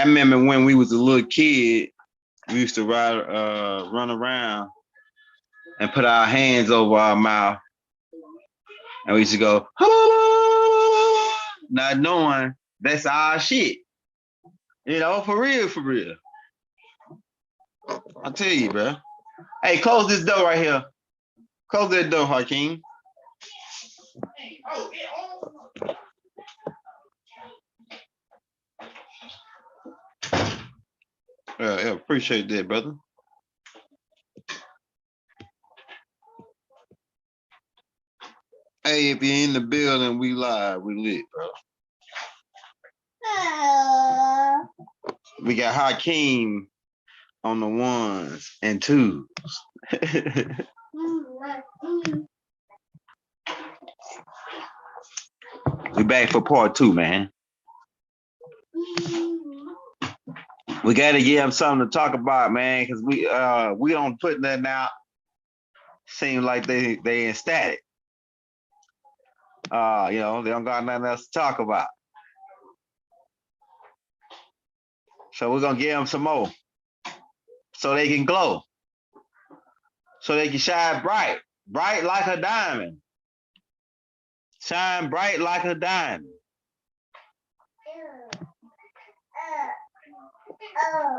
remember when we was a little kid, we used to run around and put our hands over our mouth, and we used to go, not knowing that's our shit. For real, for real. I tell you, bro. Hey, close this door right here. Close that door, Hakeem. Yeah, appreciate that, brother. Hey, if you're in the building, we live, we lit, bro. We got Hakeem on the ones and twos. We back for part 2, man. We gotta give them something to talk about, man, because we don't put nothing out. Seem like they ecstatic. They don't got nothing else to talk about. So we're gonna give them some more, so they can glow, so they can shine bright, bright like a diamond. Shine bright like a diamond.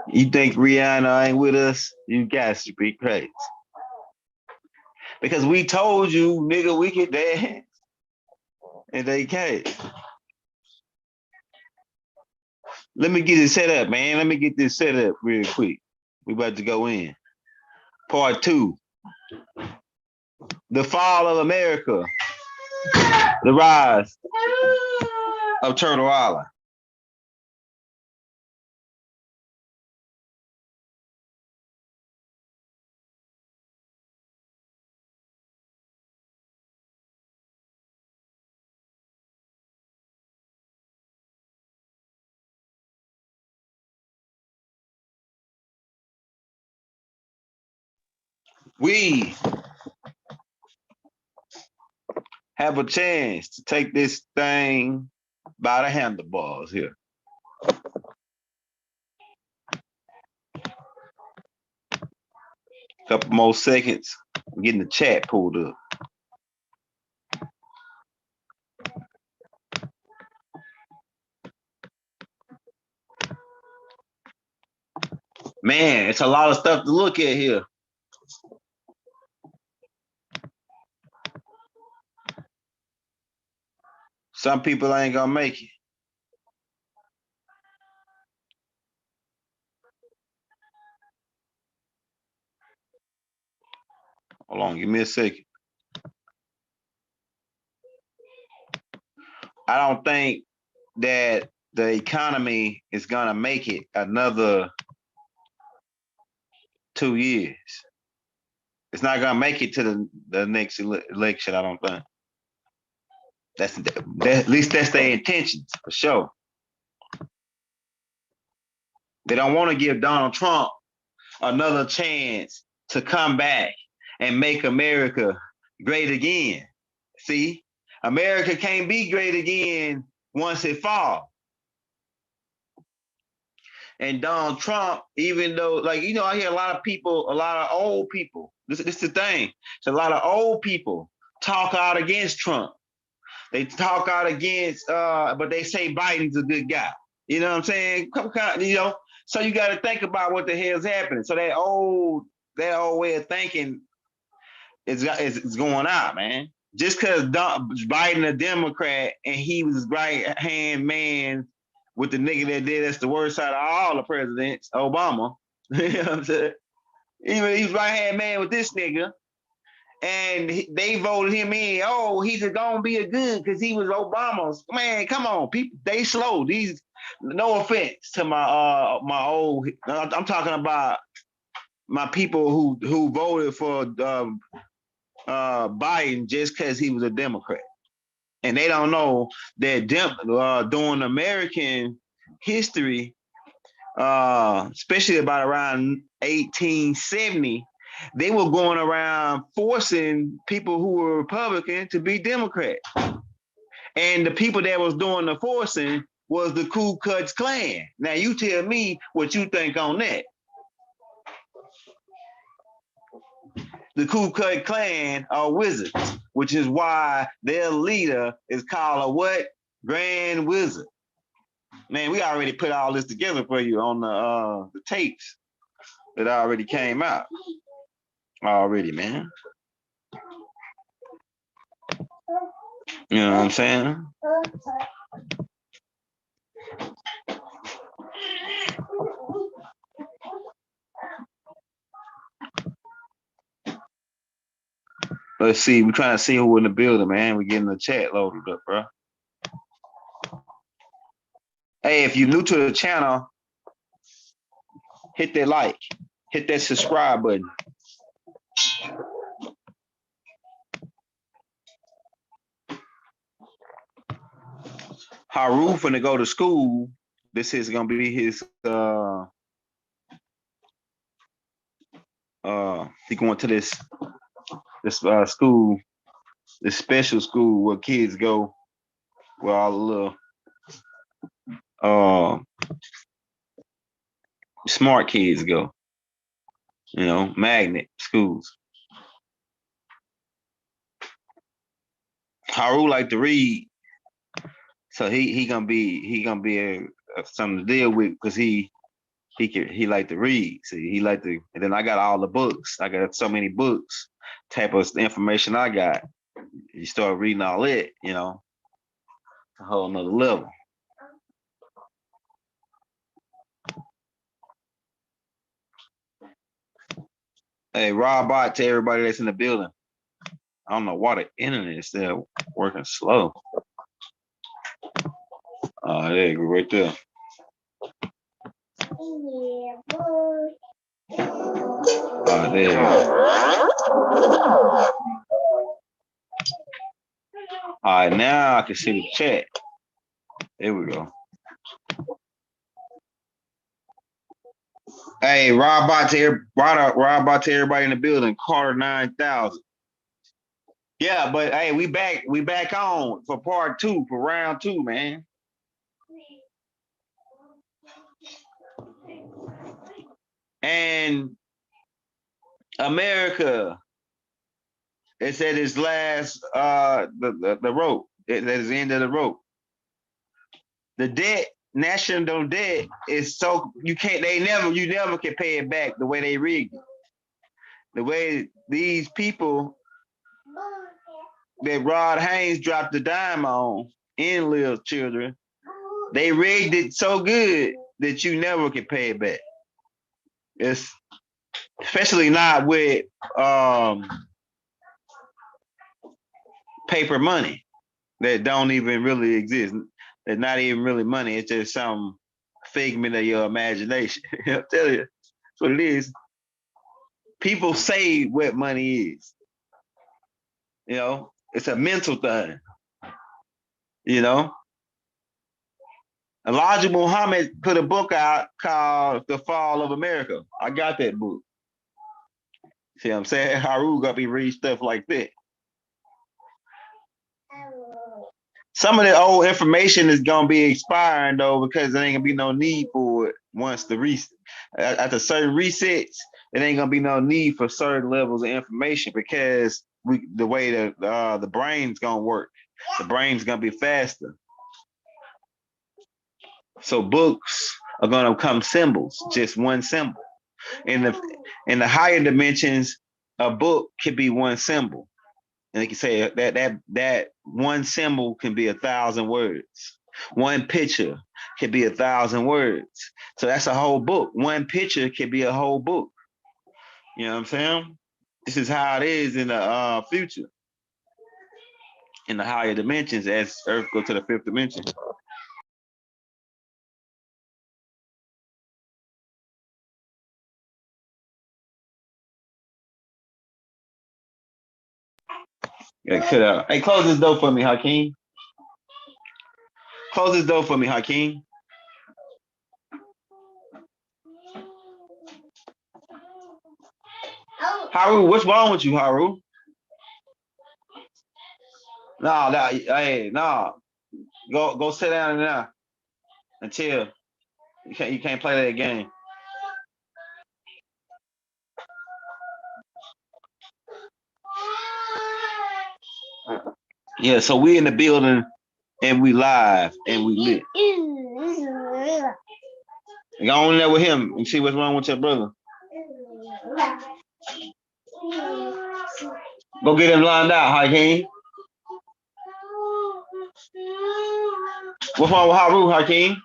You think Rihanna ain't with us? You guys should be crazy. Because we told you, nigga, we can dance. And they can't. Let me get it set up, man. Let me get this set up real quick. We about to go in. Part 2. The fall of America. The rise of Turtle Island. We have a chance to take this thing by the handlebars here. Couple more seconds. I'm getting the chat pulled up. Man, it's a lot of stuff to look at here. Some people ain't gonna make it. Hold on, give me a second. I don't think that the economy is gonna make it another 2 years. It's not gonna make it to the next election, I don't think. At least that's their intentions, for sure. They don't want to give Donald Trump another chance to come back and make America great again. See, America can't be great again once it falls. And Donald Trump, even though, I hear a lot of people, a lot of old people. This is the thing. It's a lot of old people talk out against Trump. They talk out against, but they say Biden's a good guy. You know what I'm saying? So you got to think about what the hell's happening. So that old way of thinking is going out, man. Just because Biden a Democrat and he was his right hand man with the nigga that did us the worst out of all the presidents, Obama. You know what I'm saying? He's right hand man with this nigga. And they voted him in. Oh, he's gonna be a good because he was Obama's. Man, come on, people, they slow. These, no offense to my my old. I'm talking about my people who voted for Biden just because he was a Democrat, and they don't know that during American history, especially about around 1870. They were going around forcing people who were Republican to be Democrat. And the people that was doing the forcing was the Ku Klux Klan. Now you tell me what you think on that. The Ku Klux Klan are wizards, which is why their leader is called a what? Grand Wizard. Man, we already put all this together for you on the tapes that already came out. Already, man. You know what I'm saying? Let's see. We're trying to see who in the building, man. We're getting the chat loaded up, bro. Hey, if you're new to the channel, hit that like, hit that subscribe button. Haru finna go to school. This is gonna be his he going to this school, this special school where kids go, where all the little smart kids go. You know, magnet schools. Haru like to read, so he gonna be something to deal with because he like to read. See, he like to, and then I got all the books. I got so many books, type of information I got. You start reading all it, you know, a whole nother level. Hey, Rob Bot to everybody that's in the building. I don't know why the internet is still working slow. There you go, right there. There. All right, now I can see the chat. There we go. Hey, Rob Bot to everybody in the building. Carter 9000. Yeah, but hey, we back on for part 2, for round 2, man. And America, it's at its last the rope. It's at the end of the rope. The debt, national debt, is so you never can pay it back the way they rigged it. The way these people that Rod Haynes dropped the dime on in Lil's Children, they rigged it so good that you never can pay it back. It's especially not with paper money that don't even really exist. It's not even really money. It's just some figment of your imagination. I'll tell you, that's what it is. People say what money is. You know, it's a mental thing. You know, Elijah Muhammad put a book out called The Fall of America. I got that book. See what I'm saying? Haru got me read stuff like that. Some of the old information is gonna be expiring though, because there ain't gonna be no need for it once the after certain resets, it ain't gonna be no need for certain levels of information because the way the brain's gonna work, the brain's gonna be faster. So books are gonna become symbols, just one symbol. In the higher dimensions, a book could be one symbol. And they can say that one symbol can be 1,000 words. One picture can be 1,000 words. So that's a whole book. One picture can be a whole book. You know what I'm saying? This is how it is in the future. In the higher dimensions, as Earth goes to the 5th dimension. Yeah, hey, close this door for me, Hakeem. Close this door for me, Hakeem. Haru, what's wrong with you, Haru? No, hey, no. Go sit down now. until you can't play that game. Yeah, so we in the building and we live and we lit. Go on there with him and see what's wrong with your brother. Go get him lined out, Hakeem. What's wrong with Haru, Hakeem?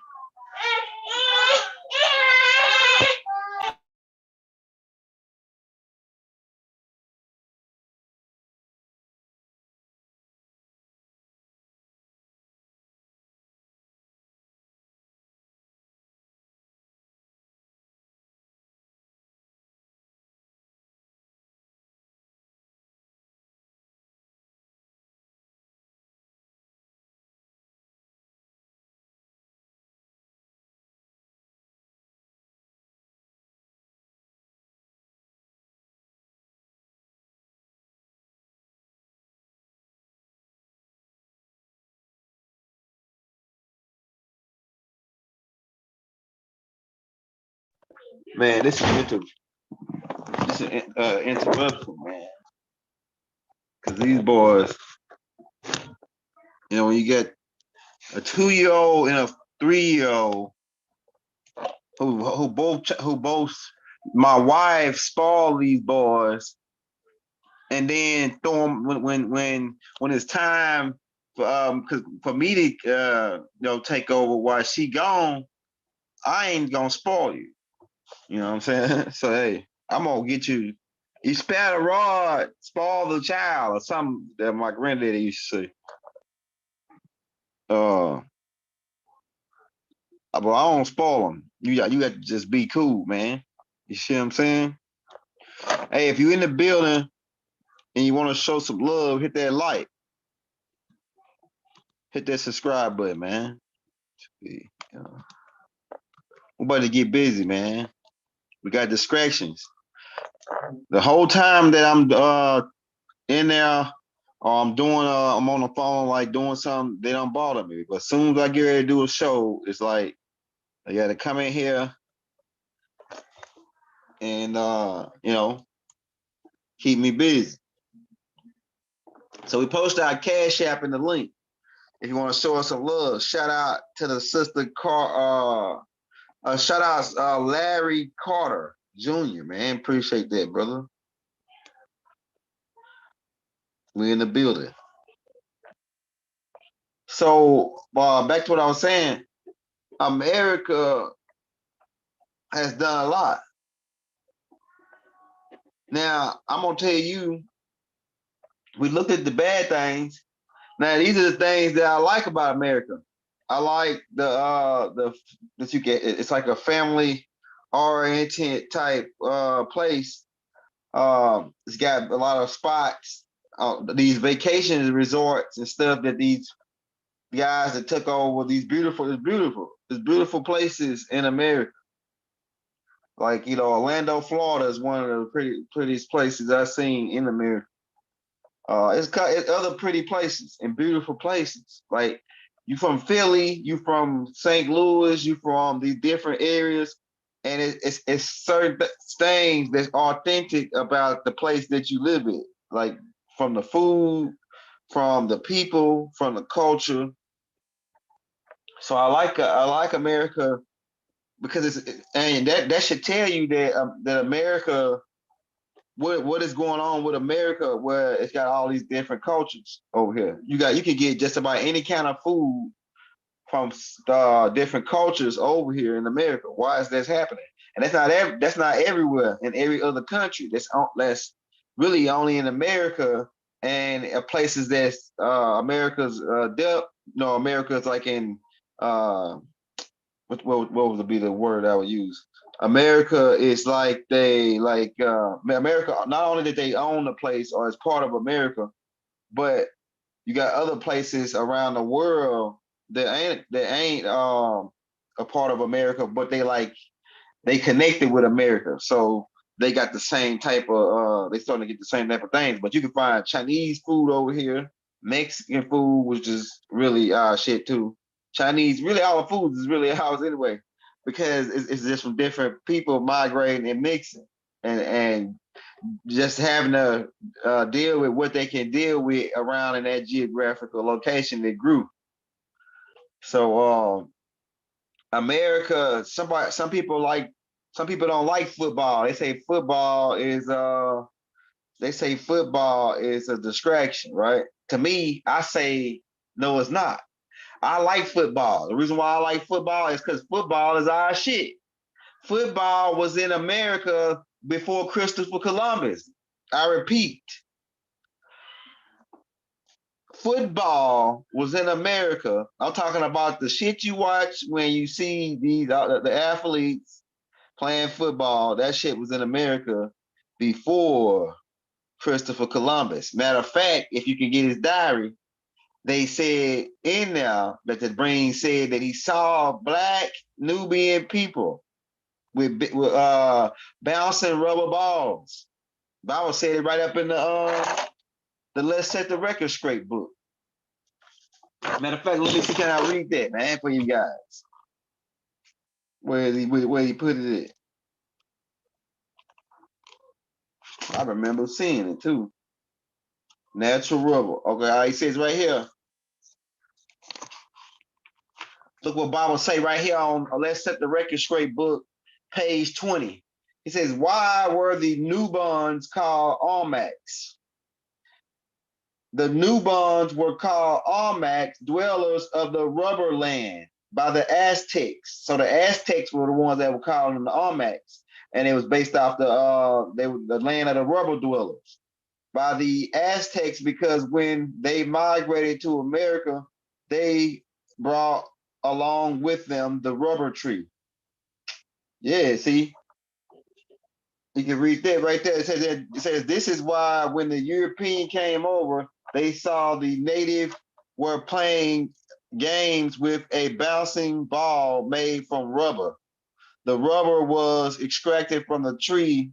Man, this is interruption, man. Cause these boys, when you get a 2-year-old and a 3-year-old who both my wife spoiled these boys and then throw them when it's time for me to take over while she gone. I ain't gonna spoil you. You know what I'm saying? So hey, I'm gonna get you. You spare the rod, spoil the child, or something that my granddaddy used to say. Uh, but I don't spoil them. You got to just be cool, man. You see what I'm saying? Hey, if you're in the building and you want to show some love, hit that like, hit that subscribe button, man. We're about to get busy, man. We got distractions. The whole time that I'm in there, or I'm on the phone, like doing something, they don't bother me. But as soon as I get ready to do a show, it's like I got to come in here and keep me busy. So we post our Cash App in the link. If you want to show us some love, shout out to the sister shout out Larry Carter Jr., man. Appreciate that, brother. We in the building. So back to what I was saying, America has done a lot. Now I'm gonna tell you, we looked at the bad things. Now these are the things that I like about America. I like the that you get. It's like a family oriented type place. It's got a lot of spots. These vacation resorts and stuff that these guys that took over these beautiful places in America. Like Orlando, Florida is one of the prettiest places I've seen in America. It's other pretty places and beautiful places. Like you from Philly, you from St. Louis, you from these different areas, and it's certain things that's authentic about the place that you live in. Like from the food, from the people, from the culture. So I like America because and that should tell you that America, what is going on with America, where it's got all these different cultures over here. You can get just about any kind of food from different cultures over here in America. Why is this happening? And that's not everywhere in every other country. That's really only in America and places that's America's America's like in what would be the word I would use? America is like America. Not only did they own the place or as part of America, but you got other places around the world that ain't a part of America, but they connected with America. So they got the same type of they starting to get the same type of things. But you can find Chinese food over here, Mexican food, which is really shit too. Chinese, really all foods is really ours anyway, because it's just from different people migrating and mixing, and just having to deal with what they can deal with around in that geographical location they grew. So America, some people don't like football. They say football is a distraction, right? To me, I say no, it's not. I like football. The reason why I like football is because football is our shit. Football was in America before Christopher Columbus. I repeat, football was in America. I'm talking about the shit you watch when you see the athletes playing football. That shit was in America before Christopher Columbus. Matter of fact, if you can get his diary, they said in there that the brain said that he saw black Nubian people with bouncing rubber balls. Bible said it right up in the Let's Set the Record Straight book. Matter of fact, let me see, can I read that, man, for you guys? Where he put it at? I remember seeing it too. Natural rubber. Okay, he says right here. Look what Bible say right here on Let's Set the Record Straight book, page 20. He says, why were the Nubans called Olmecs? The Nubans were called Olmecs, dwellers of the rubber land, by the Aztecs. So the Aztecs were the ones that were calling them the Olmecs, and it was based off the land of the rubber dwellers. By the Aztecs, because when they migrated to America, they brought along with them the rubber tree. Yeah, see, you can read that right there. It says this is why when the European came over, they saw the native were playing games with a bouncing ball made from rubber. The rubber was extracted from the tree,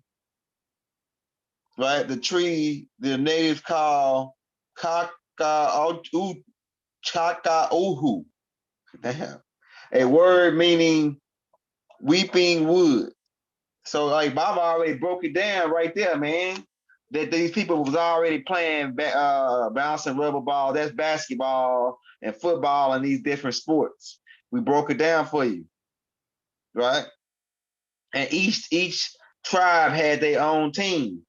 right? The tree the natives call kakauhu. Damn. A word meaning weeping wood. So like Bob already broke it down right there, man. That these people was already playing bouncing rubber ball. That's basketball and football and these different sports. We broke it down for you, right? And each tribe had their own team,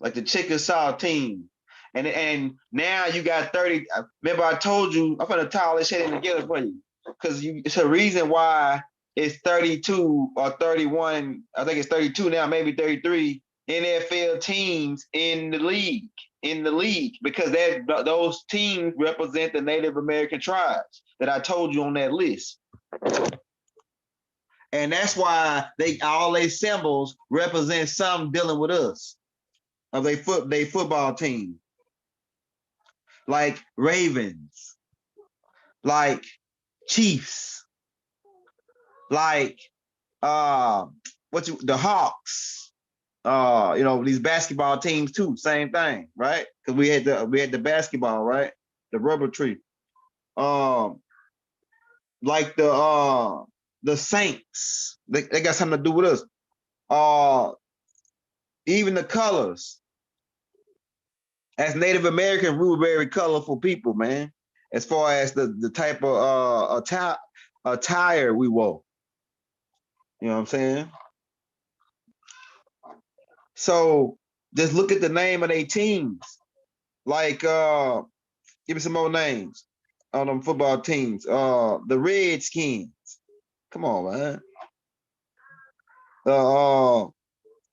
like the Chickasaw team. And now you got 30. Remember, I told you I'm gonna tie all this shit in together for you. Because it's a reason why it's 32 or 31. I think it's 32 now, maybe 33 NFL teams in the league. Because those teams represent the Native American tribes that I told you on that list. And that's why all their symbols represent something dealing with us of their football team, like Ravens, like Chiefs, like the Hawks. These basketball teams too, same thing, right? Because we had the basketball, right? The rubber tree. Like the Saints, they got something to do with us. Even the colors. As Native American, we were very colorful people, man. As far as the type of attire we wore. You know what I'm saying? So just look at the name of their teams. Like, give me some more names on them football teams. The Redskins. Come on, man.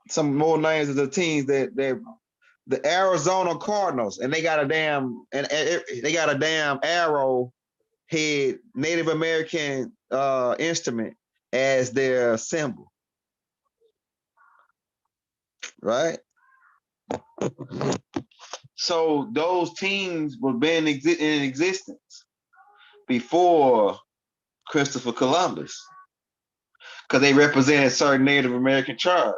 Some more names of the teams that the Arizona Cardinals, and they got a damn arrow head Native American instrument as their symbol, right? So those teams were been in existence before Christopher Columbus, because they represented certain Native American tribes.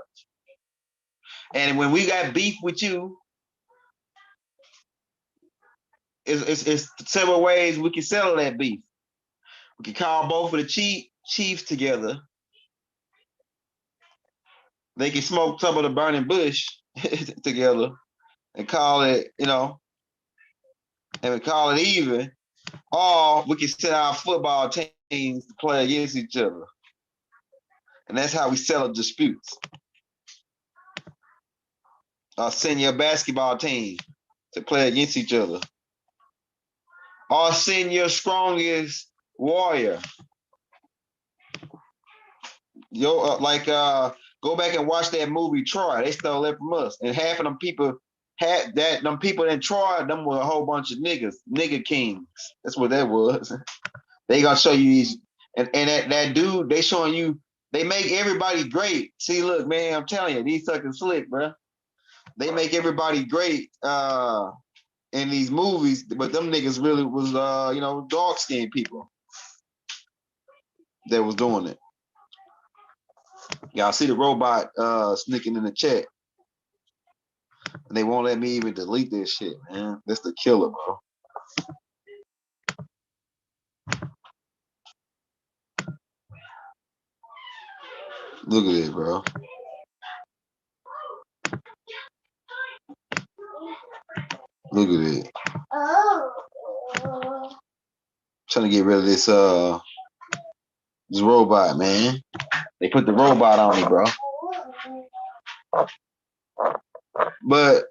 And when we got beef with you, it's several ways we can settle that beef. We can call both of the chiefs together. They can smoke some of the burning bush together and call it, and we call it even. Or we can send our football teams to play against each other. And that's how we settle disputes. Or send your basketball team to play against each other. Or send your strongest warrior. Go back and watch that movie Troy. They stole it from us. And half of them people had that. Them people in Troy, them were a whole bunch of nigga kings. That's what that was. They gonna show you these, and that dude, they showing you, they make everybody great. See, look, man, I'm telling you, these fucking slick, bro. They make everybody great in these movies, but them niggas really was dark skinned people that was doing it. Y'all see the robot sneaking in the chat. And they won't let me even delete this shit, man. That's the killer, bro. Look at it, bro. Look at it. Trying to get rid of this robot, man. They put the robot on me, bro. But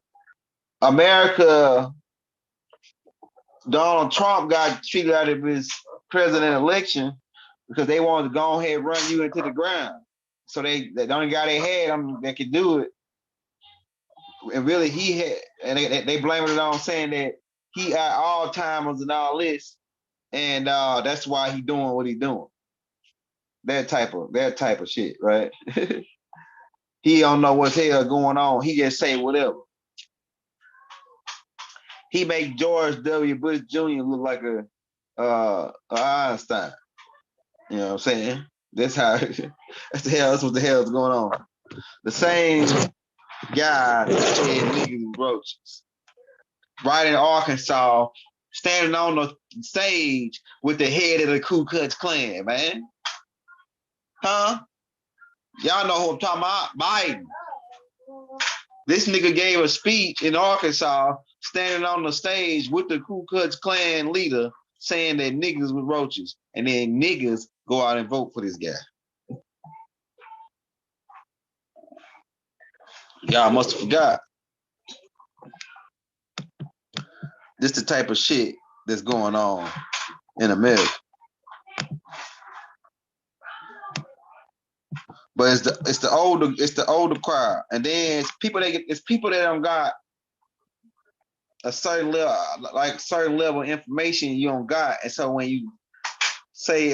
America, Donald Trump got cheated out of his president election because they wanted to go ahead and run you into the ground. So the only guy they had that could do it. And really he had, and they blamed it on saying that he had Alzheimer's and all this. And that's why he doing what he doing. That type of shit, right? He don't know what's hell going on. He just say whatever. He make George W. Bush Jr. look like a Einstein. You know what I'm saying? That's what the hell is going on. The same guy said niggas roaches. Right in Arkansas, standing on the stage with the head of the Ku Klux Klan, man. Huh? Y'all know who I'm talking about? Biden. This nigga gave a speech in Arkansas, standing on the stage with the Ku Klux Klan leader, saying that niggas were roaches, and then niggas go out and vote for this guy. Y'all must have forgot. This the type of shit that's going on in America. But it's the older crowd, and then it's people that don't got a certain level of information you don't got, and so when you say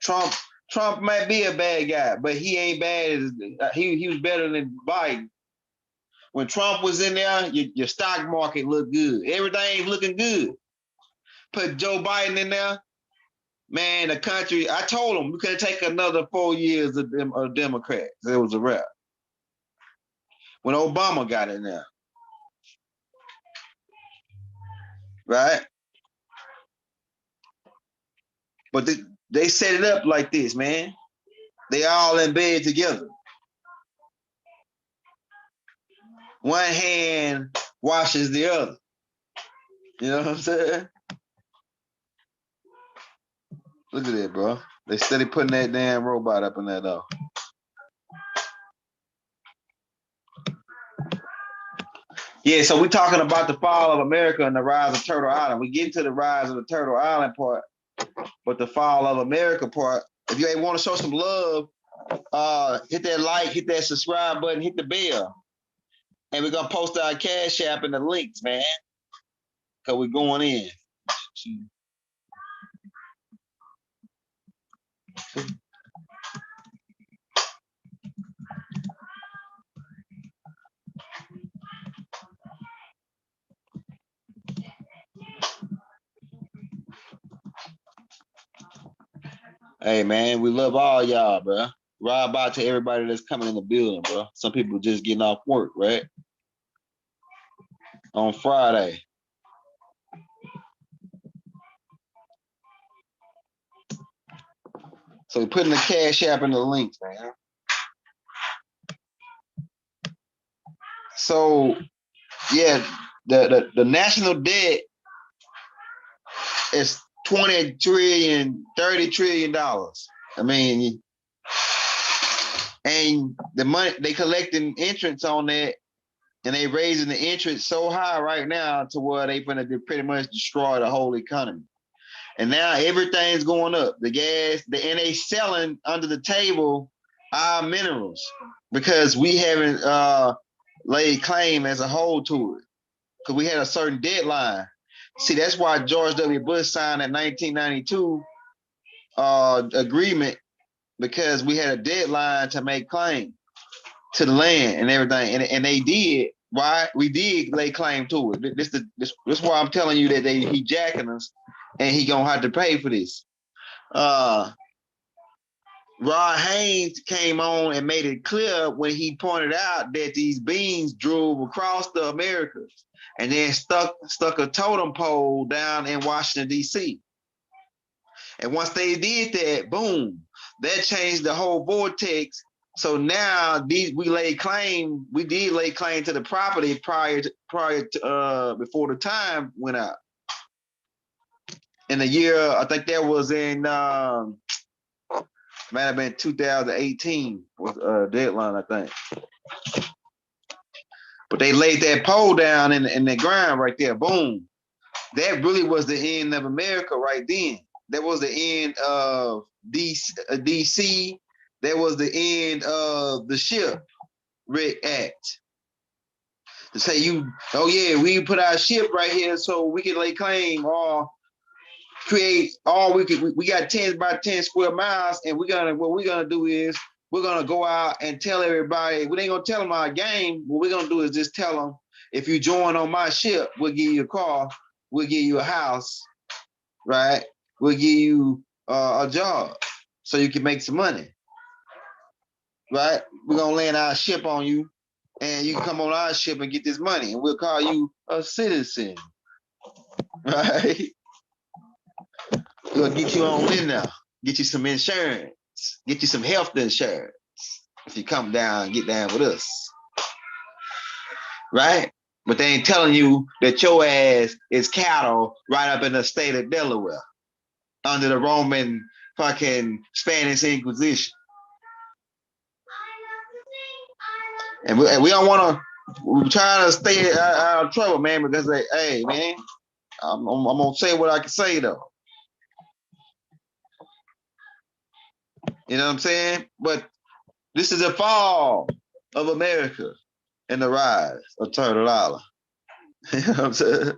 Trump might be a bad guy, but he ain't bad. He was better than Biden. When Trump was in there, your stock market looked good. Everything's looking good. Put Joe Biden in there, man, the country, I told him we couldn't take another 4 years of Democrats. It was a wrap. When Obama got in there. Right? But they set it up like this, man. They all in bed together. One hand washes the other. You know what I'm saying? Look at it, bro. They steady putting that damn robot up in there, though. Yeah, so we're talking about the fall of America and the rise of Turtle Island. We get into the rise of the Turtle Island part, but the fall of America part, if you ain't want to show some love, hit that like, hit that subscribe button, hit the bell. And we're going to post our Cash App in the links, man, because we're going in. Hey, man, we love all y'all, bro. Ride by to everybody that's coming in the building, bro. Some people just getting off work, right? On Friday. So we're putting the Cash App in the links, man. So yeah, the national debt is 20 trillion, $30 trillion. I mean, and the money they collecting interest on that, and they raising the interest so high right now to where they gonna pretty much destroy the whole economy. And now everything's going up. The gas, and they selling under the table our minerals because we haven't laid claim as a whole to it because we had a certain deadline. See, that's why George W. Bush signed that 1992 agreement because we had a deadline to make claim to the land and everything, and they did. Why we did lay claim to it. This why I'm telling you that he jacking us, and he gonna have to pay for this. Rod Haynes came on and made it clear when he pointed out that these beings drove across the Americas and then stuck a totem pole down in Washington, D.C. And once they did that, boom, that changed the whole vortex. So now we did lay claim to the property prior to before the time went out. In the year, I think that was in might have been 2018 was deadline, I think. But they laid that pole down in the ground right there. Boom. That really was the end of America right then. That was the end of DC. That was the end of the Shipwreck Act. To say we put our ship right here so we can lay claim or create we got 10 by 10 square miles, and what we're gonna do is we're gonna go out and tell everybody. We ain't gonna tell them our game. What we're gonna do is just tell them, if you join on my ship, we'll give you a car, we'll give you a house, right? We'll give you a job so you can make some money, right? We're gonna land our ship on you, and you can come on our ship and get this money, and we'll call you a citizen, right? We'll get you on in now, get you some insurance, get you some health insurance if you come down and get down with us, right? But they ain't telling you that your ass is cattle right up in the state of Delaware under the Roman fucking Spanish Inquisition. And we don't want to, we're trying to stay out of trouble, man, because hey, man, I'm going to say what I can say, though. You know what I'm saying? But this is the fall of America and the rise of Turtle Island. You know what I'm saying?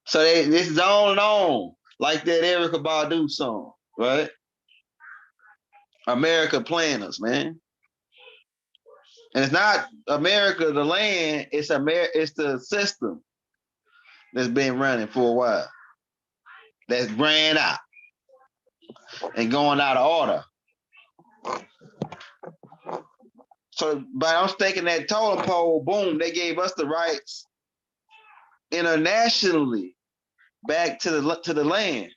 So this is on and on, like that Erykah Badu song, right? America playing us, man. And it's not America, the land, it's the system that's been running for a while. That's ran out and going out of order. So by us taking that totem pole, boom, they gave us the rights internationally back to the land.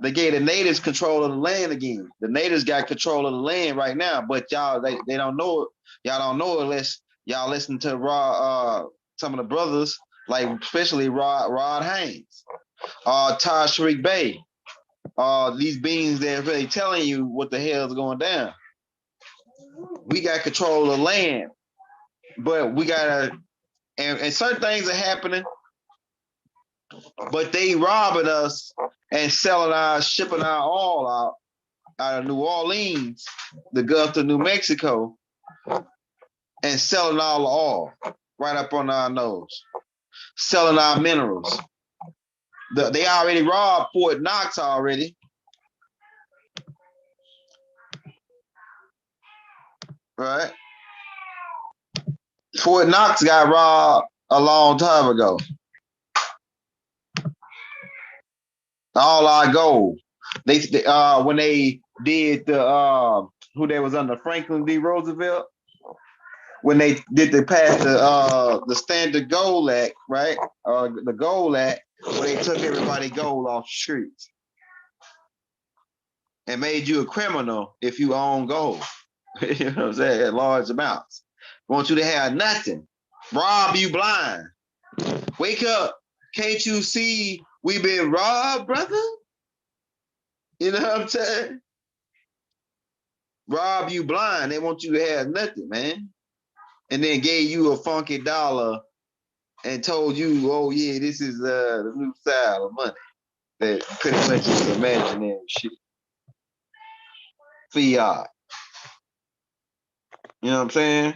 They gave the natives control of the land again. The natives got control of the land right now, but y'all they don't know it. Y'all don't know it unless y'all listen to some of the brothers, like especially Rod Haynes, Tashreeq Bey, these beings that are really telling you what the hell is going down. We got control of the land, but we gotta, and certain things are happening, but they robbing us and shipping our oil out of New Orleans, the Gulf to New Mexico, and selling all the oil right up on our nose, selling our minerals. They already robbed Fort Knox already. Right? Fort Knox got robbed a long time ago. All our gold. They when they did the who they was under Franklin D. Roosevelt, when they pass the Standard Gold Act, right? The Gold Act, where they took everybody gold off the streets. and made you a criminal if you own gold. You know what I'm saying? At large amounts. Want you to have nothing. Rob you blind. Wake up. Can't you see we been robbed, brother? You know what I'm saying? Rob you blind. They want you to have nothing, man. And then gave you a funky dollar and told you, oh yeah, this is the new style of money. That pretty much is imaginary shit. Fiat. You know what I'm saying?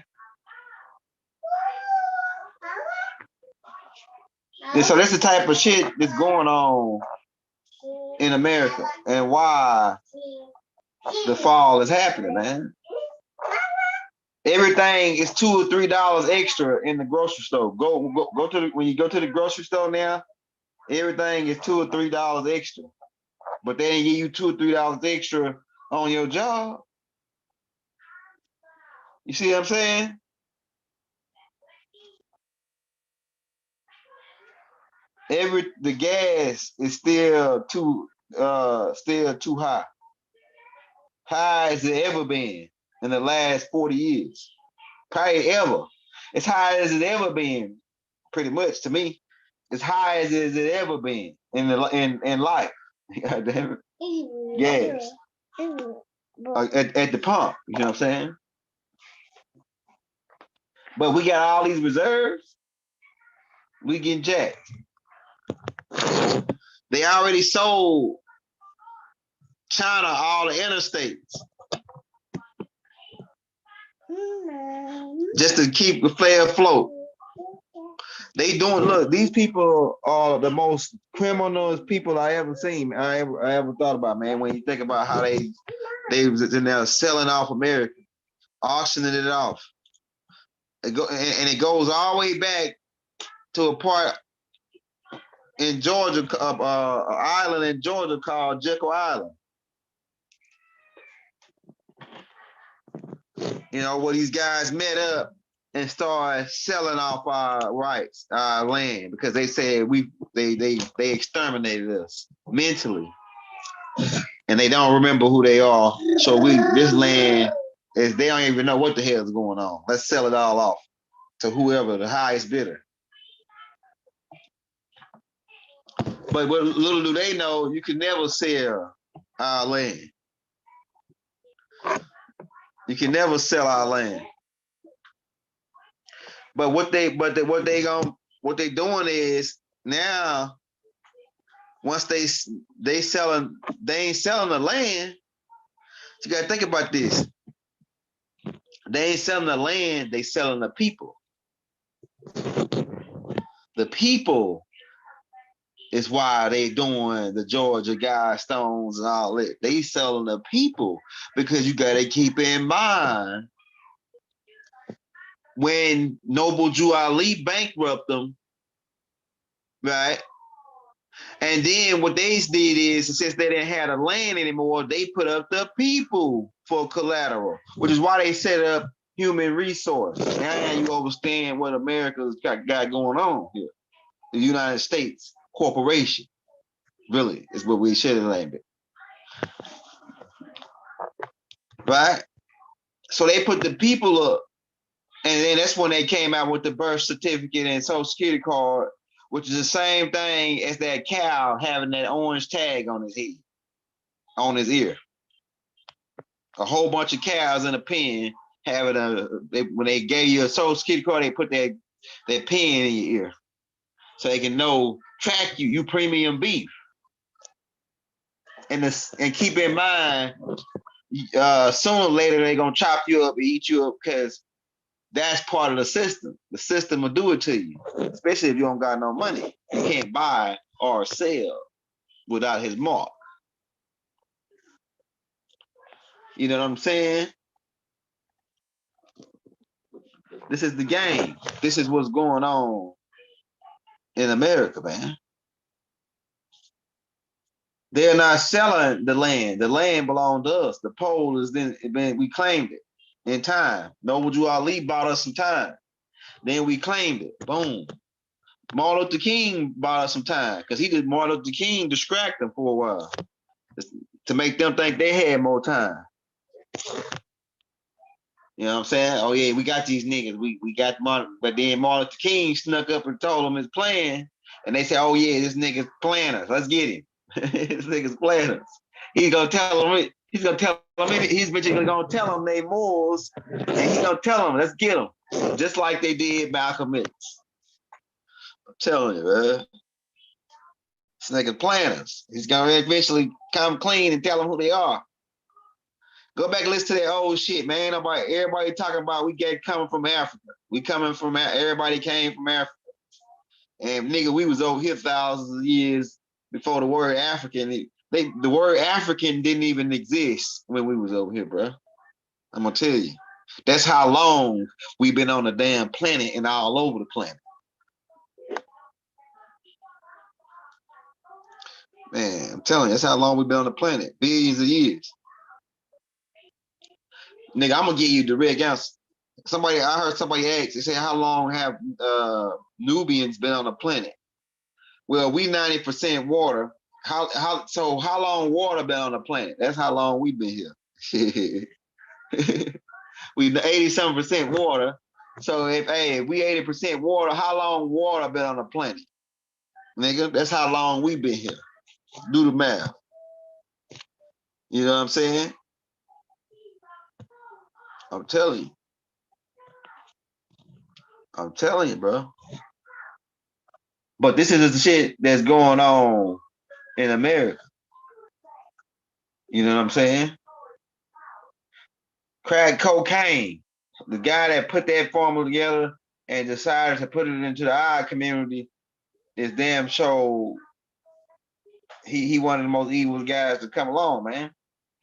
And so that's the type of shit that's going on in America and why the fall is happening, man. Everything is $2 or $3 extra in the grocery store. Go to when you go to the grocery store now, everything is $2 or $3 extra. But they didn't give you $2 or $3 extra on your job. You see what I'm saying? The gas is still too high. High as it ever been in the last 40 years. Probably ever. As high as it ever been, pretty much to me. As high as it ever been in life. God damn it. Gas. At the pump, you know what I'm saying? But we got all these reserves, we getting jacked. They already sold China all the interstates. Just to keep the flare afloat. They doing, look, these people are the most criminal people I ever seen, I ever thought about, man. When you think about how they was in there selling off America, auctioning it off. And it goes all the way back to a part in Georgia, an island in Georgia called Jekyll Island. You know, where these guys met up and started selling off our rights, our land, because they said they exterminated us mentally, and they don't remember who they are. So this land is, they don't even know what the hell is going on. Let's sell it all off to whoever, the highest bidder. But what little do they know, you can never sell our land. You can never sell our land. But what they doing is now, once they ain't selling the land. You gotta think about this. They ain't selling the land, they selling the people. The people is why they doing the Georgia Guidestones and all that. They selling the people, because you gotta keep in mind, when Noble Drew Ali bankrupt them, right? And then what they did is, since they didn't have the land anymore, they put up the people for collateral, which is why they set up human resource. Now you understand what America's got going on here. The United States Corporation, really, is what we should have named it. Right? So they put the people up, and then that's when they came out with the birth certificate and Social Security card, which is the same thing as that cow having that orange tag on his head, on his ear. A whole bunch of cows in a pen having when they gave you a Social Security card, they put that pen in your ear so they can track you premium beef. And keep in mind, sooner or later they're gonna chop you up and eat you up, because that's part of the system. The system will do it to you, especially if you don't got no money. You can't buy or sell without his mark. You know what I'm saying? This is the game. This is what's going on in America, man. They're not selling the land. The land belonged to us. The pole is we claimed it in time. Noble Drew Ali bought us some time. Then we claimed it. Boom. Martin Luther King bought us some time, because Martin Luther King distracted him for a while. to make them think they had more time. You know what I'm saying? Oh yeah, we got these niggas. We got Martin, but then Martin Luther King snuck up and told them his plan, and they said, "Oh yeah, this nigga's playing us. Let's get him. This nigga's playing us. He's gonna tell them. He's gonna tell them. He's bitching gonna tell them they morals, and he's gonna tell them, let's get them, just like they did Malcolm X. I'm telling you, man. This nigga's playing us. He's gonna eventually come clean and tell them who they are. Go back and listen to that old shit, man. Everybody talking about we get coming from Africa. We coming from everybody came from Africa. And nigga, we was over here thousands of years before the word African. The word African didn't even exist when we was over here, bro. I'm gonna tell you. That's how long we've been on the damn planet and all over the planet. Man, I'm telling you, that's how long we've been on the planet. Billions of years. Nigga, I'm gonna give you direct answer. I heard somebody ask, they say, how long have Nubians been on the planet? Well, we 90% water. How long water been on the planet? That's how long we've been here. We 80-something% water. So if we 80% water, how long water been on the planet? Nigga, that's how long we've been here. Do the math. You know what I'm saying? I'm telling you. I'm telling you, bro. But this is the shit that's going on in America. You know what I'm saying? Crack cocaine. The guy that put that formula together and decided to put it into the eye community is damn sure he one of the most evil guys to come along, man.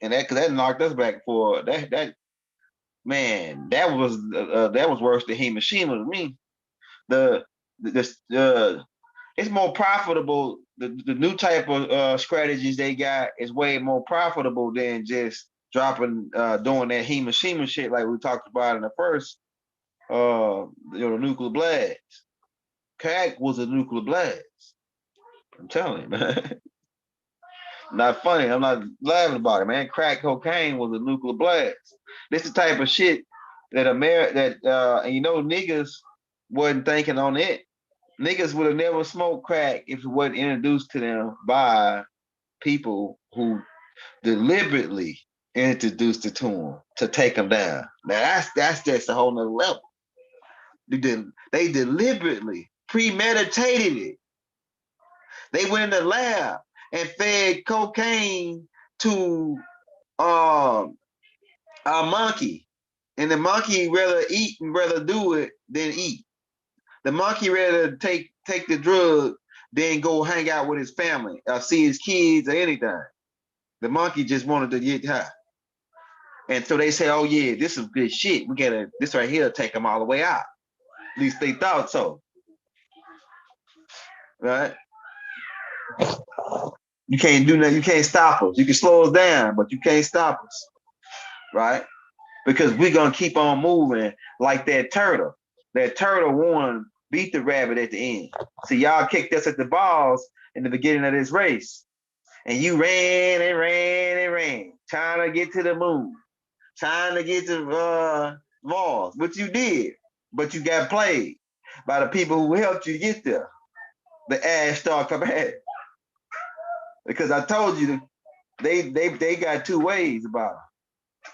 And that knocked us back for that man. That was worse than Hiroshima to me. The it's more profitable. The new type of strategies they got is way more profitable than just dropping doing that Hiroshima shit like we talked about in the first the nuclear blast. Crack was a nuclear blast. I'm telling you, man. Not funny. I'm not laughing about it, man. Crack cocaine was a nuclear blast. This is the type of shit that niggas wasn't thinking on it. Niggas would have never smoked crack if it wasn't introduced to them by people who deliberately introduced it to them to take them down. Now that's just a whole nother level. They deliberately premeditated it. They went in the lab and fed cocaine to a monkey, and the monkey rather eat and rather do it than eat. The monkey rather take the drug than go hang out with his family or see his kids or anything. The monkey just wanted to get high. And so they say, oh yeah, this is good shit. We gotta, this right here take them all the way out. At least they thought so. Right? You can't do nothing, you can't stop us. You can slow us down, but you can't stop us. Right? Because we're gonna keep on moving like that turtle. That turtle won, beat the rabbit at the end. See, y'all kicked us at the balls in the beginning of this race. And you ran and ran and ran, trying to get to the moon, trying to get to Mars, which you did, but you got played by the people who helped you get there. The Ashtar Command. Because I told you they got two ways about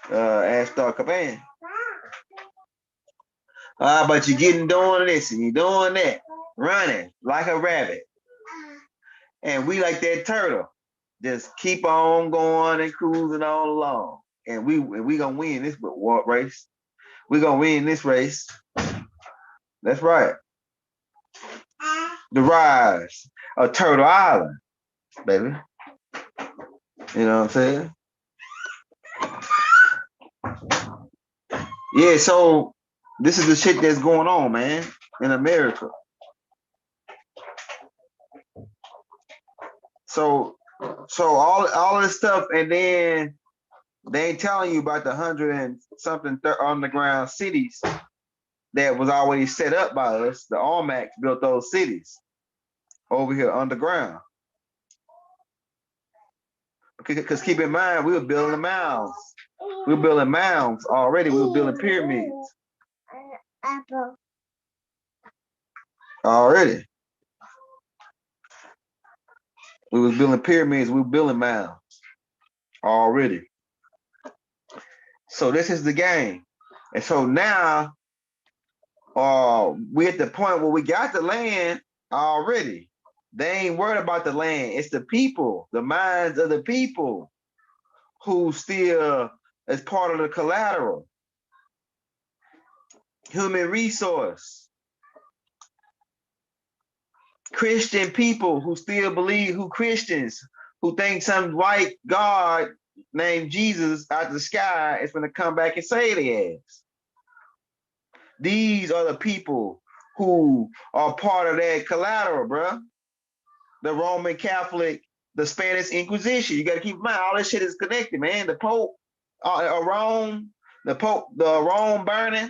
Ashtar Command. But you're doing this and you're doing that, running like a rabbit. And we like that turtle. Just keep on going and cruising all along. And we gonna win this race. We gonna win this race. That's right. The rise of Turtle Island, baby. You know what I'm saying? Yeah, so this is the shit that's going on, man, in America. So all of this stuff, and then they ain't telling you about the 100 and something underground cities that was already set up by us. The Almacs built those cities over here underground. Because keep in mind, we were building mounds. We were building mounds already. We were building pyramids. Already. We was building pyramids. We were building mounds already. So this is the game. And so now we at the point where we got the land already. They ain't worried about the land. It's the people, the minds of the people who still is part of the collateral. Human resource. Christian people who still believe, who Christians, who think some white God named Jesus out of the sky is going to come back and save their ass. These are the people who are part of that collateral, bro. The Roman Catholic, the Spanish Inquisition. You got to keep in mind, all this shit is connected, man. The Pope, Rome, the Pope, the Rome burning.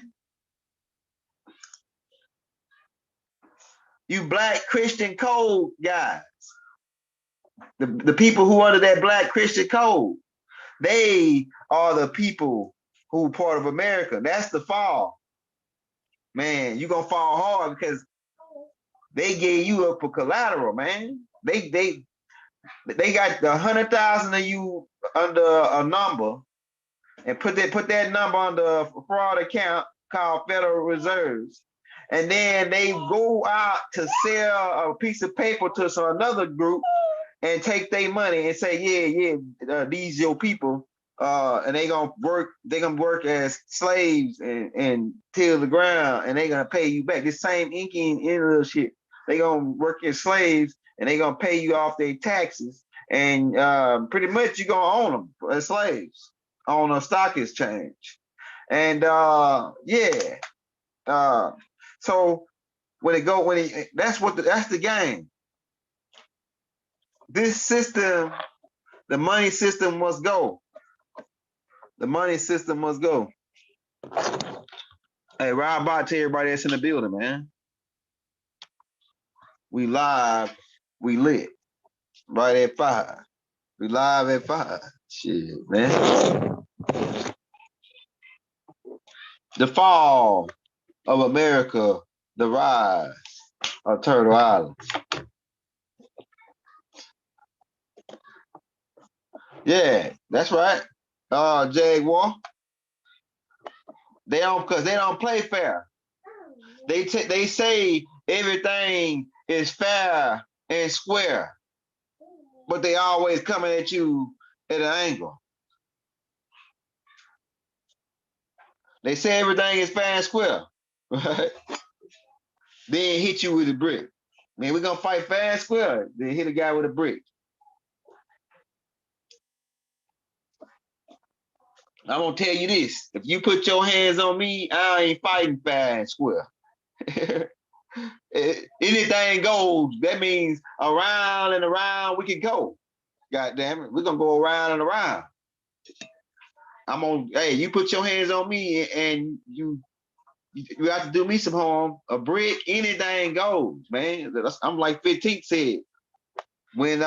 You black Christian code guys. The people who under that black Christian code, they are the people who part of America. That's the fall. Man, you're gonna fall hard because they gave you up for collateral, man. They got 100,000 of you under a number and put that number under a fraud account called Federal Reserves. And then they go out to sell a piece of paper to another group and take their money and say, these your people, and they gonna work as slaves and till the ground, and they gonna pay you back. This same inking in little shit. They gonna work as slaves and they gonna pay you off their taxes, and pretty much you gonna own them as slaves on a stock exchange. And so that's the game. This system, the money system must go. The money system must go. Hey, Rob Bot to everybody that's in the building, man. We live, we lit. Right at 5. We live at 5. Shit, man. The fall of America, the rise of Turtle Island. Yeah, that's right. Jaguar. They don't play fair. They say everything is fair and square, but they always coming at you at an angle. They say everything is fair and square, right? Then hit you with a brick. Man, we're gonna fight fair and square. Then hit a guy with a brick. I'm gonna tell you this: if you put your hands on me, I ain't fighting fair and square. Anything goes. That means around and around we can go. God damn it, we're gonna go around and around. Hey, you put your hands on me and you have to do me some harm. A brick, anything goes, man. I'm like 15 said. When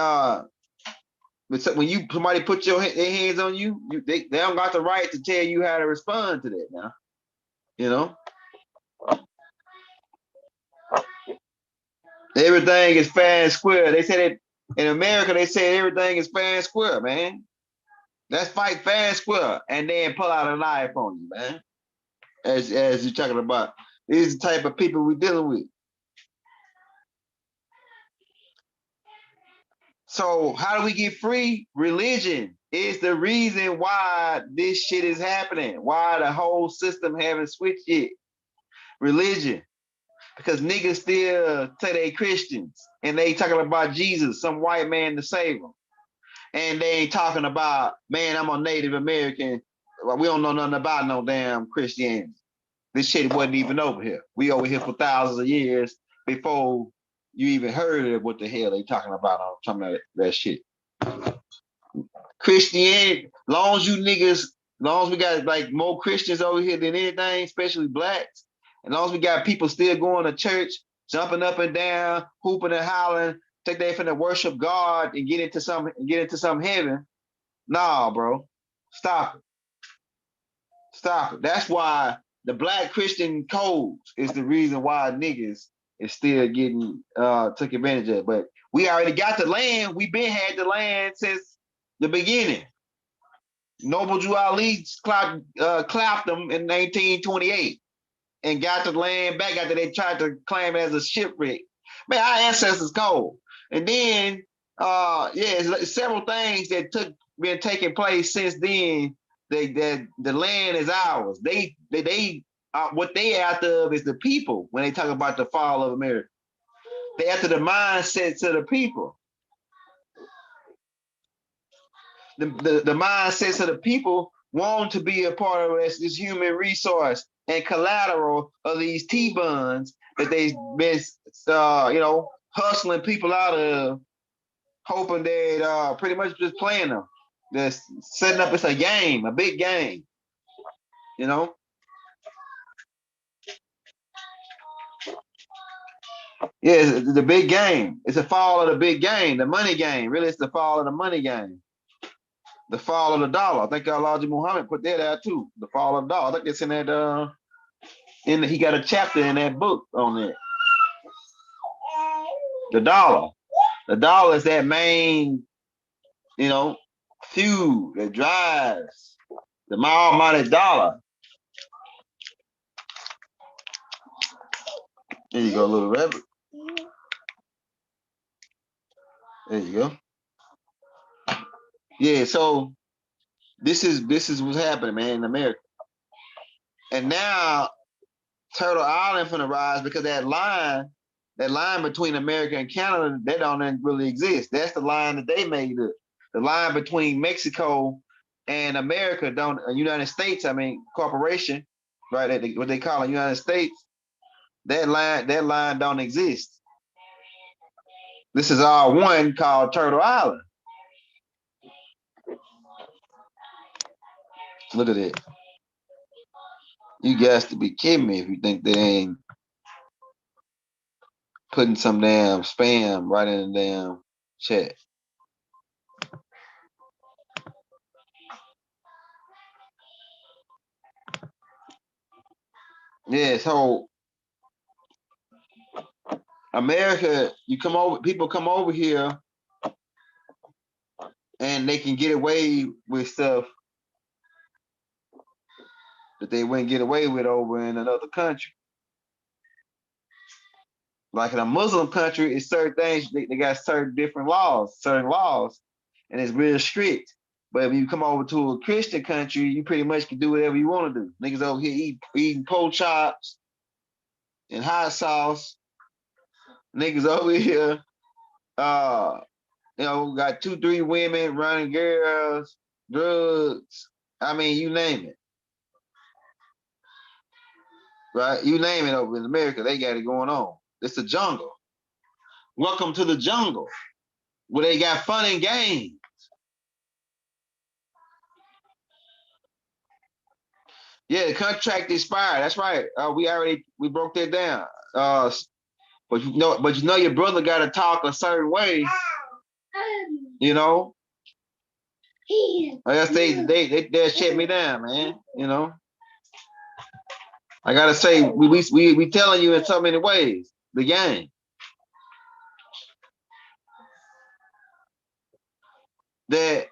somebody put their hands on you, they don't got the right to tell you how to respond to that now. You know? Everything is fair and square. They said it in America, they say everything is fair and square, man. Let's fight fair and square and then pull out a knife on you, man. As you're talking about. These are the type of people we're dealing with. So how do we get free? Religion is the reason why this shit is happening. Why the whole system haven't switched yet. Religion. Because niggas still say they Christians and they talking about Jesus, some white man to save them. And they ain't talking about, man, I'm a Native American. Well, we don't know nothing about no damn Christianity. This shit wasn't even over here. We over here for thousands of years before you even heard of what the hell they talking about on some of that shit. Christianity, long as we got like more Christians over here than anything, especially blacks, and as long as we got people still going to church, jumping up and down, hooping and hollering, think they finna worship God and get into some heaven, Nah, bro. Stop it. Stop it. That's why the black Christian codes is the reason why niggas is still getting took advantage of. But we already got the land. We been had the land since the beginning. Noble Drew Ali clapped them in 1928 and got the land back after they tried to claim it as a shipwreck. Man, our ancestors cold. And then, yeah, it's several things that been taking place since then. That the land is ours. They what they after of is the people. When they talk about the fall of America, they after the mindsets of the people. The mindsets of the people want to be a part of this human resource and collateral of these T-buns that they've been, hustling people out of, hoping that pretty much just playing them. Just setting up, it's a game, a big game, you know? Yeah, it's the big game. It's the fall of the big game, the money game. Really, it's the fall of the money game. The fall of the dollar. I think Elijah Muhammad put that out too. The fall of the dollar. I think it's in that he got a chapter in that book on it. The dollar. The dollar is that main, fuel that drives the almighty dollar. There you go, little rabbit. There you go. Yeah, so this is what's happening, man, in America. And now Turtle Island finna rise because that line between America and Canada, that don't really exist. That's the line that they made up. The line between Mexico and America United States, corporation, right? What they call it, United States. That line don't exist. This is all one called Turtle Island. Look at it. You guys to be kidding me if you think they ain't putting some damn spam right in the damn chat. Yeah, so America, people come over here and they can get away with stuff that they wouldn't get away with over in another country. Like in a Muslim country, it's certain things, they got certain laws, and it's real strict. But if you come over to a Christian country, you pretty much can do whatever you want to do. Niggas over here eating pork chops and hot sauce. Niggas over here, got 2-3 women running girls, drugs. You name it. Right? You name it over in America, they got it going on. It's the jungle. Welcome to the jungle, where they got fun and games. Yeah, the contract expired. That's right. We broke that down. But your brother got to talk a certain way. You know. I guess they shut me down, man. I gotta say we telling you in so many ways the game. That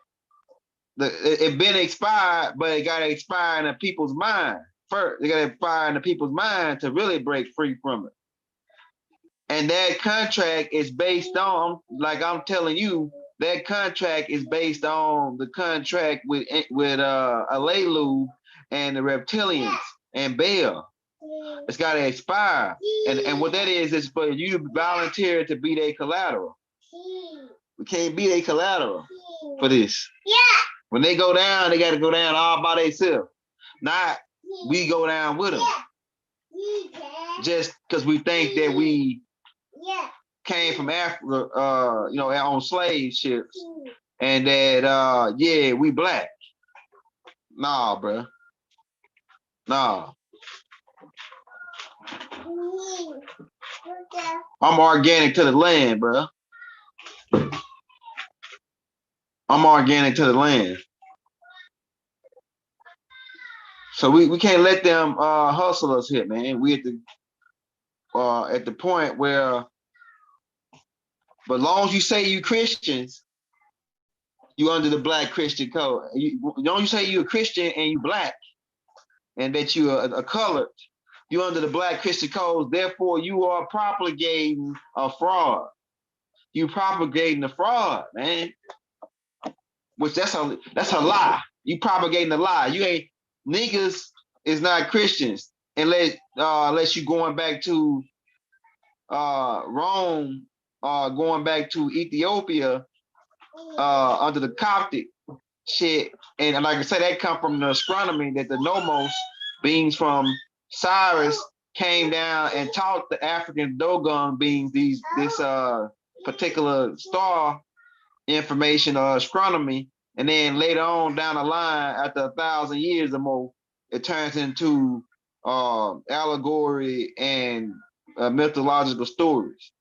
it been expired, but it gotta expire in the people's mind first. They gotta expire in the people's mind to really break free from it. And that contract is based on, like I'm telling you, that contract is based on the contract with Alelu and the reptilians and Baal. It's got to expire. And what that is for you to volunteer to be their collateral. We can't be their collateral for this. Yeah. When they go down, they got to go down all by themselves. Not we go down with them. Just because we think that we came from Africa, on slave ships, and that we black. Nah, bro. Nah. I'm organic to the land, bro. I'm organic to the land. So we can't let them hustle us here, man. We at the point where, but as long as you say you Christians, you under the black Christian code. As long as you say you a Christian and you black and that you are a colored, you under the black Christian code. Therefore, you are propagating a fraud. You propagating a fraud, man. Which that's a lie. You propagating a lie. You ain't niggas is not Christians unless you going back to Rome, going back to Ethiopia under the Coptic shit. And like I said, that come from the astronomy that the Nomos beings from Cyrus came down and taught the African Dogon beings this particular star information or astronomy. And then later on down the line, after 1,000 years or more, it turns into allegory and mythological stories.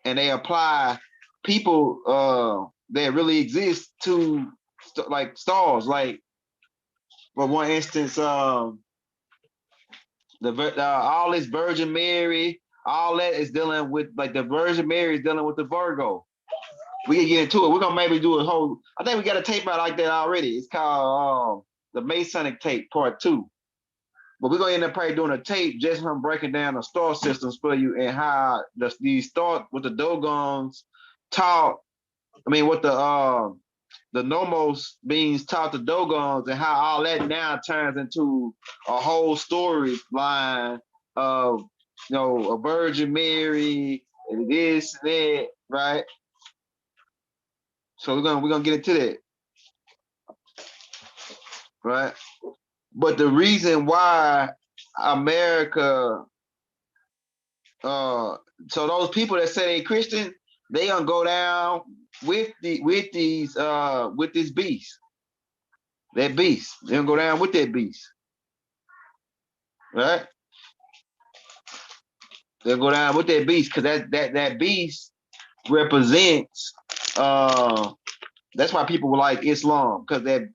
And they apply people that really exist to like stars. Like, for one instance, all this Virgin Mary, all that is dealing with, like, the Virgin Mary is dealing with the Virgo. We can get into it. We're gonna maybe do a whole. I think we got a tape out like that already. It's called the Masonic Tape Part 2. But we're gonna end up probably doing a tape just from breaking down the star systems for you and how these stars with the Dogons taught. I mean, what the Nomos beings taught the Dogons, and how all that now turns into a whole storyline of, a Virgin Mary and this and that, right? So we're gonna get into that, right? But the reason why America, so those people that say they Christian, they gonna go down with this beast, that beast. They gonna go down with that beast, right? They'll go down with that beast because that beast represents. That's why people were like Islam, because that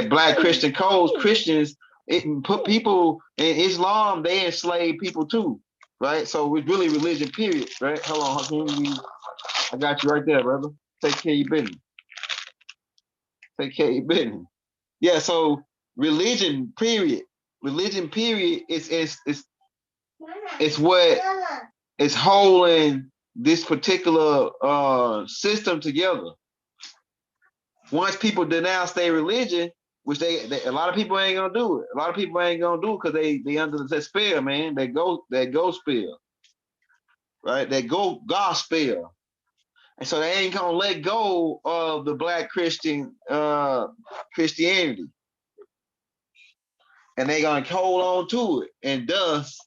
black Christian codes, Christians, it put people in Islam, they enslave people too, right? So it's really religion, period, right? Hold on, I got you right there, brother. Take care of your business. Take care of your business. Yeah, so religion, period. Religion, period, it's what is holding this particular system together. Once people denounce their religion, which a lot of people ain't gonna do it. A lot of people ain't gonna do it because they under that spell, man. That go spell, right? That go gospel. And so they ain't gonna let go of the black Christianity. And they gonna hold on to it and thus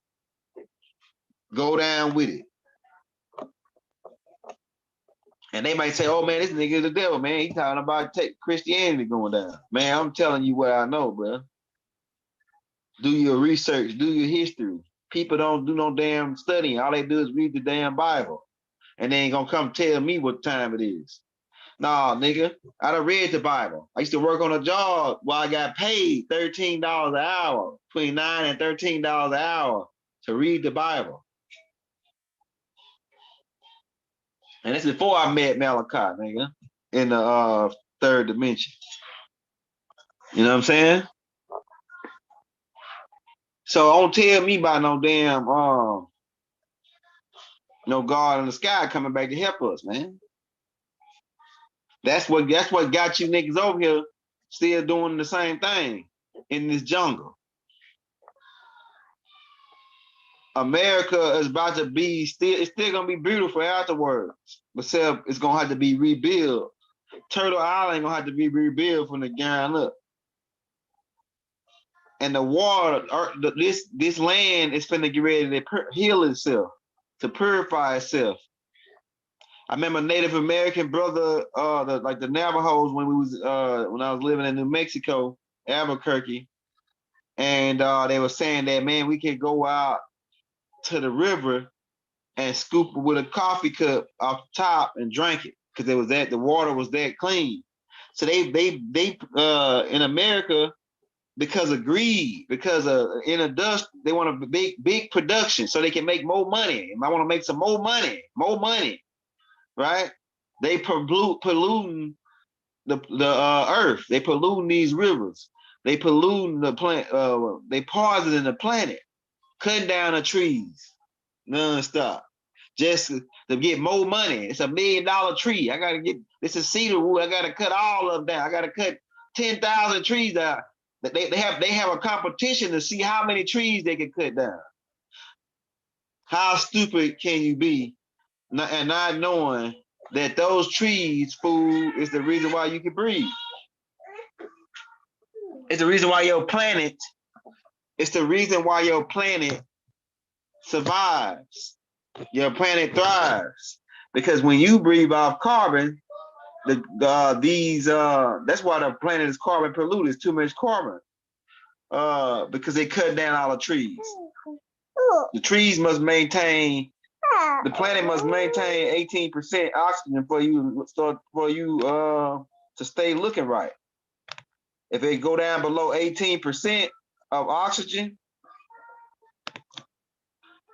go down with it. And they might say, "Oh man, this nigga is the devil, man. He talking about take Christianity going down." Man, I'm telling you what I know, bro. Do your research, do your history. People don't do no damn studying. All they do is read the damn Bible. And they ain't gonna come tell me what time it is. Nah, nigga, I done read the Bible. I used to work on a job where I got paid $13 an hour, between $9 and $13 an hour to read the Bible. And this is before I met Malachi, nigga, in the third dimension. You know what I'm saying? So don't tell me about no damn no God in the sky coming back to help us, man. That's what got you niggas over here still doing the same thing in this jungle. America is about to be it's still gonna be beautiful afterwards, but it's gonna have to be rebuilt. Turtle Island gonna have to be rebuilt from the ground up. And the water, this land is finna get ready to heal itself, to purify itself. I remember Native American brother, the Navajos when I was living in New Mexico, Albuquerque, and they were saying that, man, we can go out to the river and scoop it with a coffee cup off the top and drink it. because the water was that clean. So they in America, because of greed, because of in a dust, they want a big production so they can make more money. I want to make some more money, right? They polluting the earth. They polluting these rivers. They polluting the plant. They poisoning the planet, cutting down the trees nonstop just to get more money. It's $1 million tree. I gotta get this is cedar wood. I gotta cut all of them down. I gotta cut 10,000 trees down. They have a competition to see how many trees they can cut down. How stupid can you be, and not knowing that those trees, food, is the reason why you can breathe. It's the reason why your planet. It's the reason why your planet survives. Your planet thrives because when you breathe off carbon, that's why the planet is carbon polluted. It's too much carbon because they cut down all the trees. The trees must maintain. The planet must maintain 18% oxygen for you to stay looking right. If it go down below 18% of oxygen,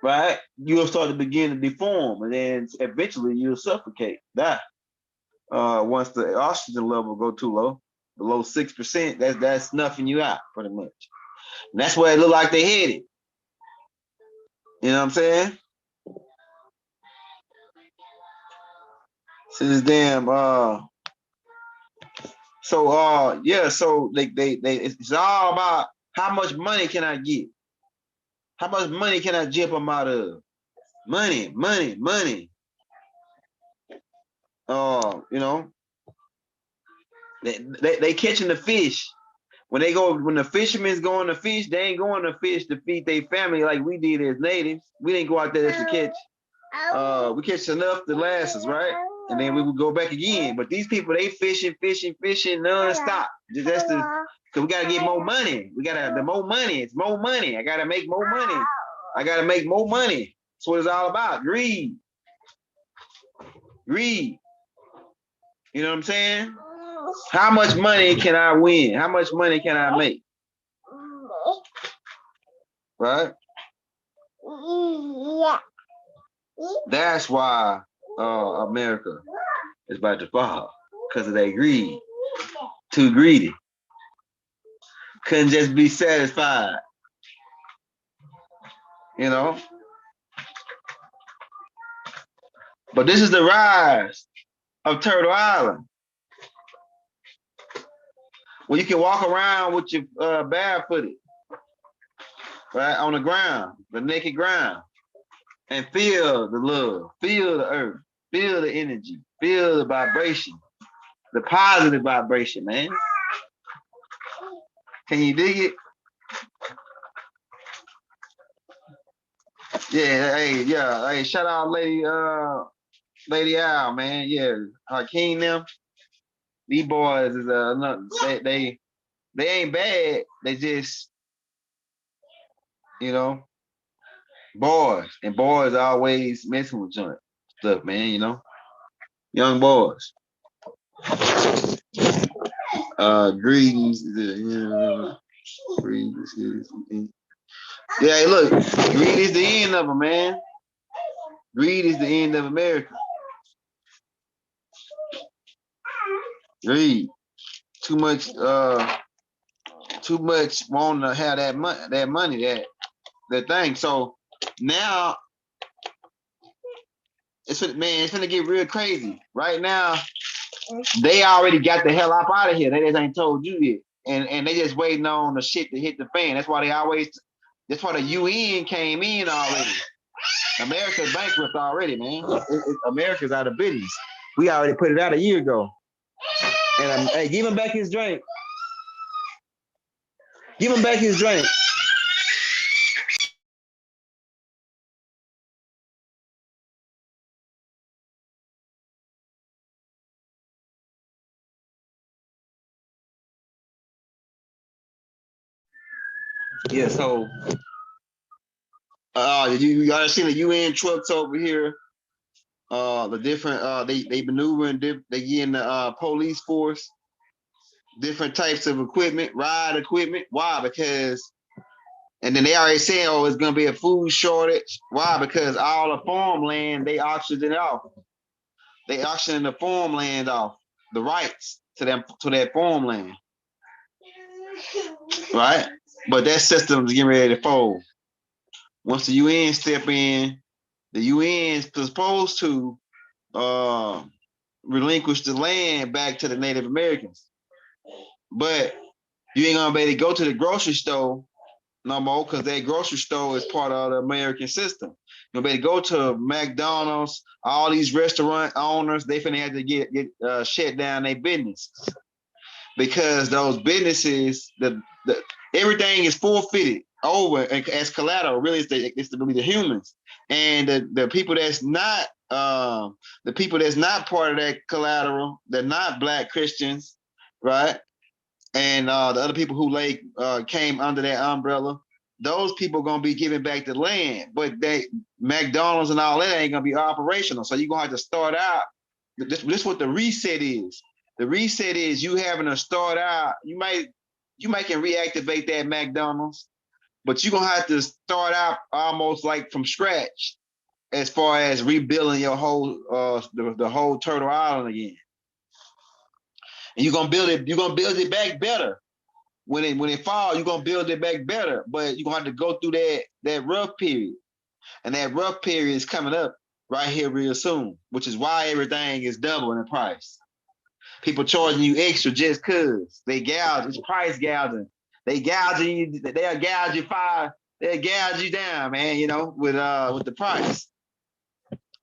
right, you'll start to begin to deform, and then eventually you'll suffocate, die. Once the oxygen level go too low, below 6%, that's snuffing you out pretty much. And that's where it look like they headed. You know what I'm saying? So this damn so they it's all about how much money can I get? How much money can I jump them out of? Money. You know, they catching the fish. When the fishermen's going to fish, they ain't going to fish to feed their family like we did as natives. We didn't go out there to catch. We catch enough to last us, right? And then we would go back again. But these people, they fishing nonstop. That's because we gotta get more money. The more money. It's more money. I gotta make more money. That's what it's all about. Greed. You know what I'm saying? How much money can I win? How much money can I make? Right? That's why America is about to fall, because of their greed. Too greedy. Couldn't just be satisfied. You know? But this is the rise of Turtle Island. When you can walk around with your barefooted, right, on the ground, the naked ground, and feel the love, feel the earth, feel the energy, feel the vibration, the positive vibration, man. Can you dig it? Yeah, hey, shout out Lady Owl, man. Yeah, Hakeem them. These boys is they ain't bad. They just, you know, boys, and boys always messing with joint stuff, man. You know, young boys. Greetings. Yeah, hey, look, greed is the end of it, man. Greed is the end of America. Greed. Too much wanting to have that money, that thing. So now it's gonna get real crazy. Right now, they already got the hell up out of here. They just ain't told you yet. And they just waiting on the shit to hit the fan. That's why the UN came in already. America's bankrupt already, man. America's out of business. We already put it out a year ago. And hey, give him back his drink. Give him back his drink. Yeah, so you gotta see the UN trucks over here the different they maneuver and they get in the police force, different types of equipment, ride equipment. Why? Because and then they already saying, oh, it's gonna be a food shortage. Why? Because all the farmland they auctioned it off. They auctioned the farmland off, the rights to that farmland, right? But that system is getting ready to fold. Once the UN step in, the UN is supposed to uh, relinquish the land back to the Native Americans. But you ain't gonna be able to go to the grocery store no more because that grocery store is part of the American system. You're gonna be able to go to McDonald's, all these restaurant owners, they finna have to get shut down their business because those businesses, the everything is forfeited over as collateral. Really, it's the humans and the people that's not the people that's not part of that collateral. They're not Black Christians, right? And the other people who came under that umbrella. Those people gonna be giving back the land, but they McDonald's and all that ain't gonna be operational. So you're gonna have to start out. This what the reset is. The reset is you having to start out. You might can reactivate that McDonald's, but you're gonna have to start out almost like from scratch as far as rebuilding your whole the whole Turtle Island again. And you're gonna build it back better. When it falls, you're gonna build it back better. But you're gonna have to go through that rough period. And that rough period is coming up right here real soon, which is why everything is doubling in price. People charging you extra just cause they gouge. It's price gouging. They gouging you. They'll gouge you They'll gouge you down, man. You know, with the price.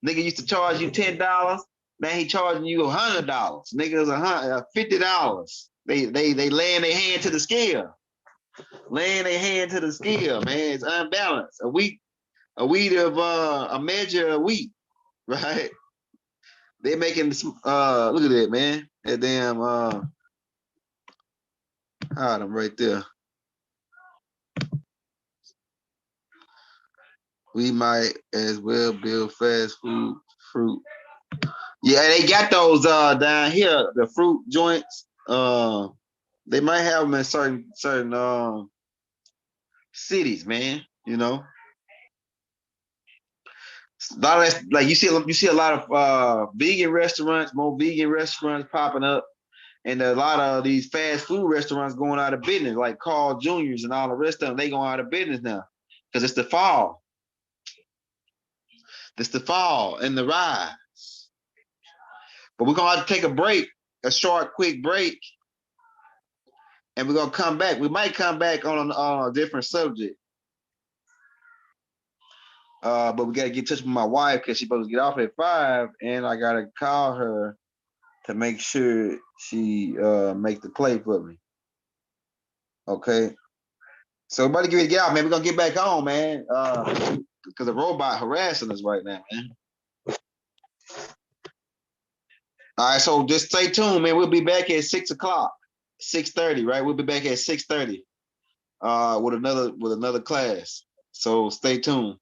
Nigga used to charge you $10. Now he charging you $100. Niggas $50. They laying their hand to the scale. Laying their hand to the scale, man. It's unbalanced. A wheat of a measure of wheat, right? They're making look at that, man. That damn them right there. We might as well build fast food fruit. Yeah, they got those down here, the fruit joints. They might have them in certain cities, man. You know, a lot of that, like you see a lot of vegan restaurants, more vegan restaurants popping up, and a lot of these fast food restaurants going out of business, like Carl Juniors and all the rest of them. They going out of business now because it's the fall. It's the fall and the rise. But we're gonna have to take a break, a short, quick break, and we're gonna come back. We might come back on a different subject. But we gotta get in touch with my wife because she's supposed to get off at 5, and I gotta call her to make sure she make the play for me. Okay. So everybody get ready to get out, man. We're gonna get back on, man. Because the robot harassing us right now, man. All right, so just stay tuned, man. We'll be back at 6:00, 6:30, right? We'll be back at 6:30 with another class. So stay tuned.